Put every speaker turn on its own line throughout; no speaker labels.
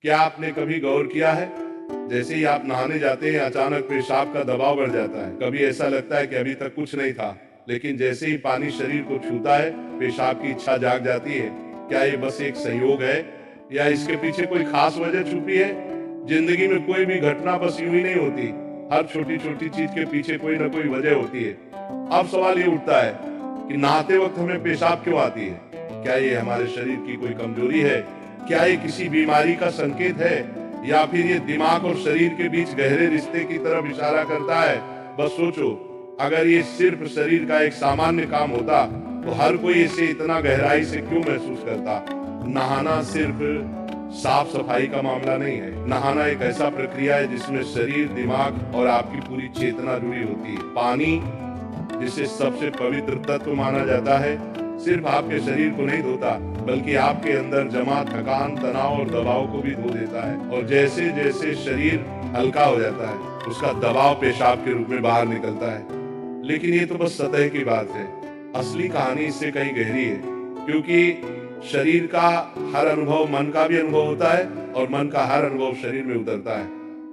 क्या आपने कभी गौर किया है, जैसे ही आप नहाने जाते हैं अचानक पेशाब का दबाव बढ़ जाता है। कभी ऐसा लगता है कि अभी तक कुछ नहीं था, लेकिन जैसे ही पानी शरीर को छूता है पेशाब की इच्छा जाग जाती है। क्या ये बस एक संयोग है या इसके पीछे कोई खास वजह छुपी है? जिंदगी में कोई भी घटना बस यूं ही नहीं होती, हर छोटी छोटी चीज के पीछे कोई ना कोई वजह होती है। अब सवाल ये उठता है कि नहाते वक्त हमें पेशाब क्यों आती है? क्या ये हमारे शरीर की कोई कमजोरी है? क्या ये किसी बीमारी का संकेत है, या फिर ये दिमाग और शरीर के बीच गहरे रिश्ते की तरफ इशारा करता है? बस सोचो, अगर ये सिर्फ शरीर का एक सामान्य काम होता तो हर कोई इसे इतना गहराई से क्यों महसूस करता? नहाना सिर्फ साफ सफाई का मामला नहीं है। नहाना एक ऐसा प्रक्रिया है जिसमें शरीर, दिमाग और आपकी पूरी चेतना जुड़ी होती है। पानी, जिसे सबसे पवित्र तत्व माना जाता है, सिर्फ आपके शरीर को नहीं धोता, बल्कि आपके अंदर जमा थकान, तनाव और दबाव को भी धो देता है। और जैसे जैसे शरीर हल्का हो जाता है, उसका दबाव पेशाब के रूप में बाहर निकलता है। लेकिन ये तो बस सतह की बात है। असली कहानी इससे कहीं गहरी है, क्योंकि शरीर का हर अनुभव मन का भी अनुभव होता है और मन का हर अनुभव शरीर में उतरता है।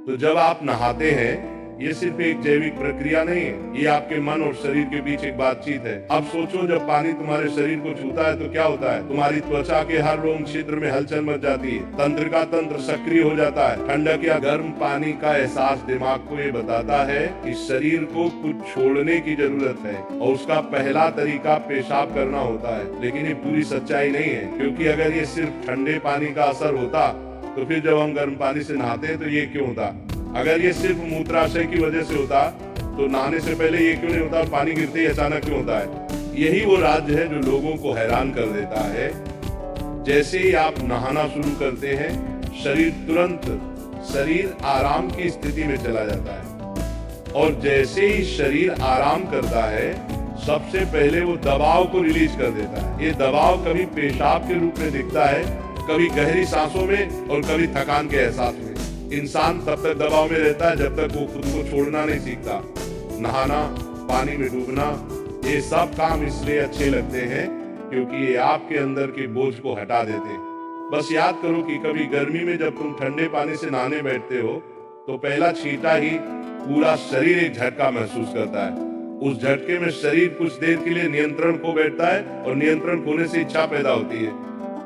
तो जब आप नहाते हैं, ये सिर्फ एक जैविक प्रक्रिया नहीं है, ये आपके मन और शरीर के बीच एक बातचीत है। अब सोचो, जब पानी तुम्हारे शरीर को छूता है तो क्या होता है? तुम्हारी त्वचा के हर रोम क्षेत्र में हलचल मच जाती है, तंत्रिका तंत्र सक्रिय हो जाता है। ठंडक या गर्म पानी का एहसास दिमाग को ये बताता है कि शरीर को कुछ छोड़ने की जरूरत है, और उसका पहला तरीका पेशाब करना होता है। लेकिन ये पूरी सच्चाई नहीं है, क्योंकि अगर ये सिर्फ ठंडे पानी का असर होता तो फिर जब हम गर्म पानी से नहाते हैं तो ये क्यों होता? अगर ये सिर्फ मूत्राशय की वजह से होता तो नहाने से पहले ये क्यों नहीं होता, और पानी गिरते ही अचानक क्यों होता है? यही वो राज है जो लोगों को हैरान कर देता है। जैसे ही आप नहाना शुरू करते हैं, शरीर आराम की स्थिति में चला जाता है, और जैसे ही शरीर आराम करता है, सबसे पहले वो दबाव को रिलीज कर देता है। ये दबाव कभी पेशाब के रूप में दिखता है, कभी गहरी सांसों में, और कभी थकान के एहसास में। इंसान तब तक दबाव में रहता है जब तक वो खुद को छोड़ना नहीं सीखता। नहाना, पानी में डूबना, ये सब काम इसलिए अच्छे लगते हैं क्योंकि ये आपके अंदर के बोझ को हटा देते हैं। बस याद करो कि कभी गर्मी में जब तुम ठंडे पानी से नहाने बैठते हो तो पहला छींटा ही पूरा शरीर एक झटका महसूस करता है। उस झटके में शरीर कुछ देर के लिए नियंत्रण खो बैठता है, और नियंत्रण खोने से इच्छा पैदा होती है।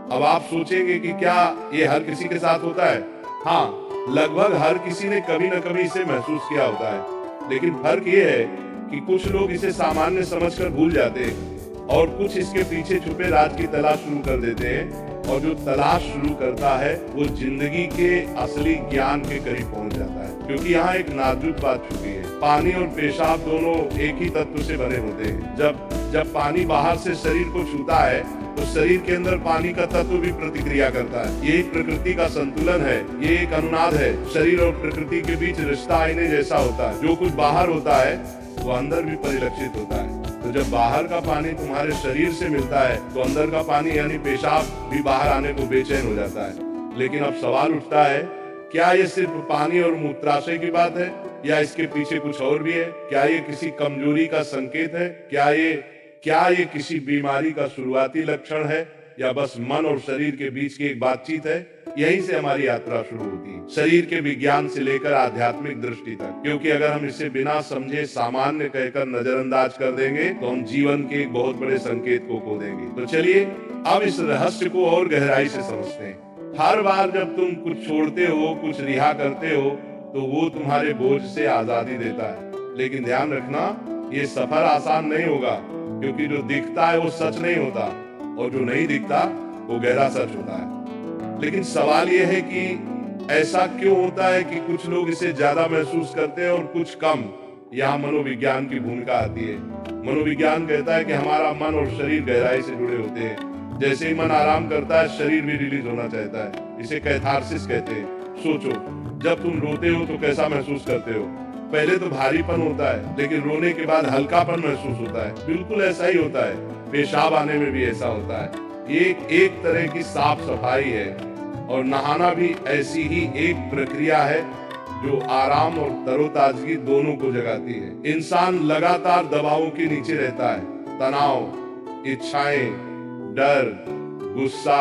अब आप सोचेंगे कि क्या ये हर किसी के साथ होता है? हाँ, लगभग हर किसी ने कभी न कभी इसे महसूस किया होता है। लेकिन फर्क ये है कि कुछ लोग इसे सामान्य समझकर भूल जाते हैं, और कुछ इसके पीछे छुपे राज की तलाश शुरू कर देते हैं। और जो तलाश शुरू करता है वो जिंदगी के असली ज्ञान के करीब पहुंच जाता है, क्योंकि यहाँ एक नाजुक बात छुपी है। पानी और पेशाब दोनों एक ही तत्व से बने होते हैं। जब पानी बाहर से शरीर को छूता है तो शरीर के अंदर पानी का तत्व भी प्रतिक्रिया करता है। ये एक प्रकृति का संतुलन है, ये एक अनुनाद है। शरीर और प्रकृति के बीच रिश्ता आईने जैसा होता है। जो कुछ बाहर होता है वो अंदर भी परिलक्षित होता है। तो जब बाहर का पानी तुम्हारे शरीर से मिलता है तो अंदर का पानी यानी पेशाब भी बाहर आने को बेचैन हो जाता है। लेकिन अब सवाल उठता है, क्या ये सिर्फ पानी और मूत्राशय की बात है, या इसके पीछे कुछ और भी है? क्या ये किसी कमजोरी का संकेत है? क्या ये किसी बीमारी का शुरुआती लक्षण है, या बस मन और शरीर के बीच की एक बातचीत है? यहीं से हमारी यात्रा शुरू होती है, शरीर के विज्ञान से लेकर आध्यात्मिक दृष्टि तक। क्योंकि अगर हम इसे बिना समझे सामान्य कहकर नजरअंदाज कर देंगे तो हम जीवन के एक बहुत बड़े संकेत को खो देंगे। तो चलिए अब इस रहस्य को और गहराई से समझते हैं। हर बार जब तुम कुछ छोड़ते हो, कुछ रिहा करते हो, तो वो तुम्हारे बोझ से आजादी देता है। लेकिन ध्यान रखना, ये सफर आसान नहीं होगा, क्योंकि जो दिखता है वो सच नहीं होता, और जो नहीं दिखता वो गहरा सच होता है। लेकिन सवाल ये है कि ऐसा क्यों होता है कि कुछ लोग इसे ज्यादा महसूस करते हैं और कुछ कम? यहाँ मनोविज्ञान की भूमिका आती है। मनोविज्ञान कहता है कि हमारा मन और शरीर गहराई से जुड़े होते हैं। जैसे ही मन आराम करता है, शरीर भी रिलीज होना चाहता है। इसे कैथारसिस कहते हैं। सोचो, जब तुम रोते हो तो कैसा महसूस करते हो? पहले तो भारीपन होता है, लेकिन रोने के बाद हल्कापन महसूस होता है। बिल्कुल ऐसा ही होता है, पेशाब आने में भी ऐसा होता है। ये एक तरह की साफ सफाई है, और नहाना भी ऐसी ही एक प्रक्रिया है जो आराम और तरोताजगी दोनों को जगाती है। इंसान लगातार दबावों के नीचे रहता है, तनाव, इच्छाएं, डर, गुस्सा,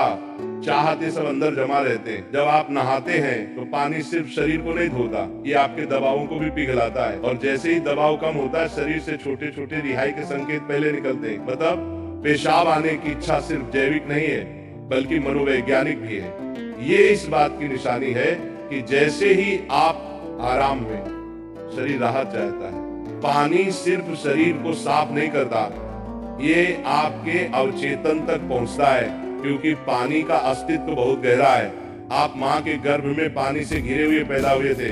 चाहते सब अंदर जमा रहते हैं। जब आप नहाते हैं तो पानी सिर्फ शरीर को नहीं धोता, ये आपके दबावों को भी पिघलाता है। और जैसे ही दबाव कम होता है, शरीर से छोटे छोटे रिहाई के संकेत पहले निकलते हैं। मतलब पेशाब आने की इच्छा सिर्फ जैविक नहीं है, बल्कि मनोवैज्ञानिक भी है। ये इस बात की निशानी है कि जैसे ही आप आराम में, शरीर राहत चाहता है। पानी सिर्फ शरीर को साफ नहीं करता, ये आपके अवचेतन तक पहुंचता है, क्योंकि पानी का अस्तित्व बहुत गहरा है। आप माँ के गर्भ में पानी से घिरे हुए पैदा हुए थे।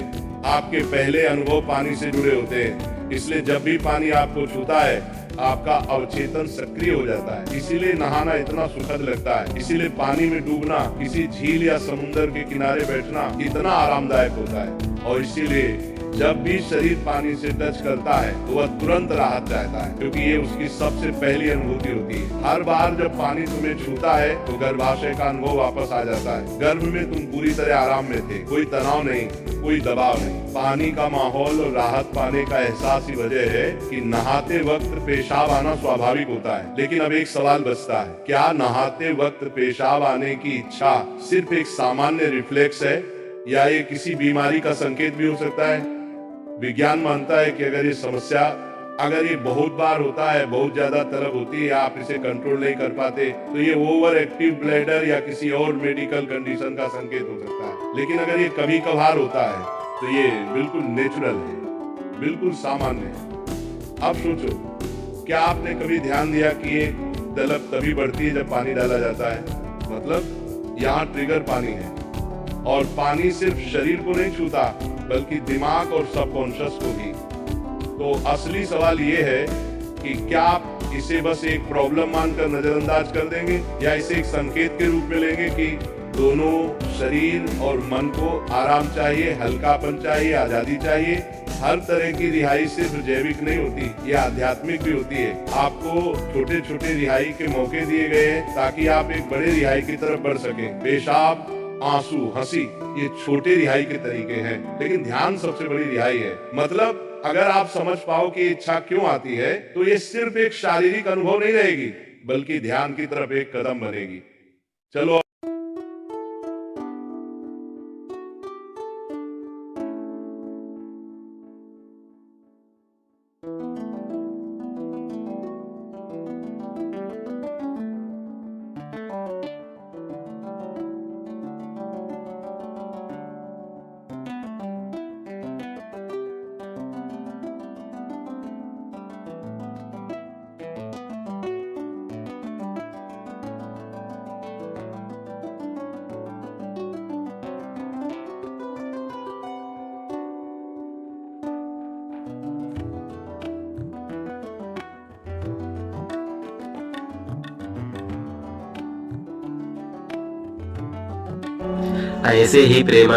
आपके पहले अनुभव पानी से जुड़े होते हैं। इसलिए जब भी पानी आपको छूता है, आपका अवचेतन सक्रिय हो जाता है। इसीलिए नहाना इतना सुखद लगता है। इसीलिए पानी में डूबना, किसी झील या समुद्र के किनारे बैठना इतना आरामदायक होता है। और इसीलिए जब भी शरीर पानी से टच करता है तो वह तुरंत राहत चाहता है, क्योंकि ये उसकी सबसे पहली अनुभूति होती है। हर बार जब पानी तुम्हें छूता है तो गर्भाशय का अनुभव वापस आ जाता है। गर्भ में तुम पूरी तरह आराम में थे, कोई तनाव नहीं, कोई दबाव नहीं। पानी का माहौल और राहत पाने का एहसास ही वजह है कि नहाते वक्त पेशाब आना स्वाभाविक होता है। लेकिन अब एक सवाल बचता है, क्या नहाते वक्त पेशाब आने की इच्छा सिर्फ एक सामान्य रिफ्लेक्स है, या ये किसी बीमारी का संकेत भी हो सकता है? विज्ञान मानता है कि अगर ये बहुत बार होता है, बहुत ज्यादा तलब होती है, आप इसे कंट्रोल नहीं कर पाते, तो ये ओवर एक्टिव ब्लैडर या किसी और मेडिकल कंडीशन का संकेत हो सकता है। लेकिन अगर ये कभी कभार होता है तो ये बिल्कुल नेचुरल है, बिल्कुल सामान्य है। अब सोचो, क्या आपने कभी ध्यान दिया कि ये तलब तभी बढ़ती है जब पानी डाला जाता है? मतलब यहाँ ट्रिगर पानी है, और पानी सिर्फ शरीर को नहीं छूता, बल्कि दिमाग और सबकॉन्शियस को भी। तो असली सवाल ये है कि क्या आप इसे बस एक प्रॉब्लम मानकर नजरअंदाज कर देंगे, या इसे एक संकेत के रूप में लेंगे कि दोनों शरीर और मन को आराम चाहिए, हल्कापन चाहिए, आजादी चाहिए। हर तरह की रिहाई सिर्फ जैविक नहीं होती, ये आध्यात्मिक भी होती है। आपको छोटे छोटे रिहाई के मौके दिए गए हैं ताकि आप एक बड़े रिहाई की तरफ बढ़ सकें। पेशाब, आंसू, हंसी, ये छोटे रिहाई के तरीके हैं, लेकिन ध्यान सबसे बड़ी रिहाई है। मतलब अगर आप समझ पाओ कि इच्छा क्यों आती है, तो ये सिर्फ एक शारीरिक अनुभव नहीं रहेगी, बल्कि ध्यान की तरफ एक कदम बनेगी। चलो
ऐसे ही प्रेम